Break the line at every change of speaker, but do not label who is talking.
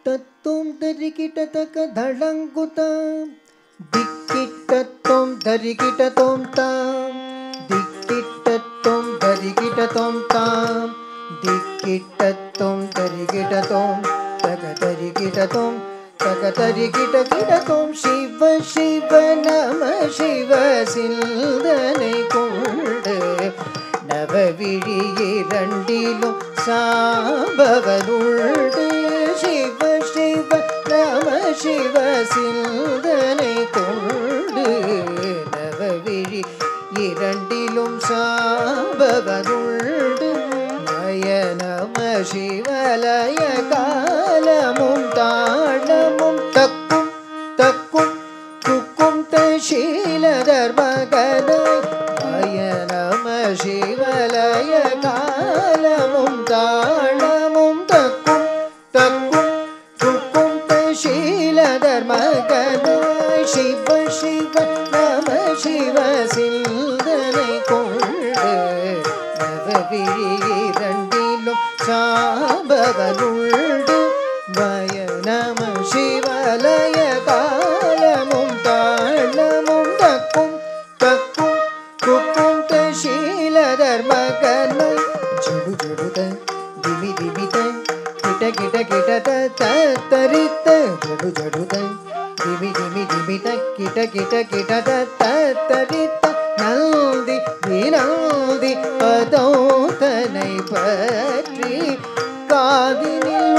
திக்கிட்டத்தும் தரிக்கிட்டதக தளங்குதாம் திக்கிட்டத்தும் தரிக்கிட்டதும் தாம் திக்கிட்டத்தும் தரிக்கிட்டதும் தாம் திக்கிட்டத்தும் தரிக்கிட்டதும் தக தரிக்கிட்டதும் தக தரிக்கிட்டதும் சிவ சிவ நம சிவ சிந்தனை கொண்டு நவவிழி இரண்டிலும் சாம்பவனுண்டு சிவ சிவ நம சிவ சிந்தனை கொண்டு நவவிழி இரண்டிலும் சாம்பவனுண்டு நய நம சிவலய காலமும் தாளமும் தக்கும் தக்கும் குக்கும் தசீல தர்மகனாய் நய நம சிவலய காலமும் தாளமும் தக்கும் தக்கும் குக்கும் தசீல தர்மகனாய் சிவ சிவ நம சிவ சிந்தனை கொண்டு நவவிழி இரண்டிலும் சாம்பவனுண்டு வய நம சிவலய காலமும் தாளமும் தக்கும் தக்கும் குக்கும் தசீல தர்மகனாய் ஜடு ஜடுத திமி திமித கிட கிட கிடத தரித்த ஜடு ஜடுத திமி திமி திமித கிட கிட கிடத தரித்த நல்தி வினல்தி பதோ தனை பற்றி காதினில்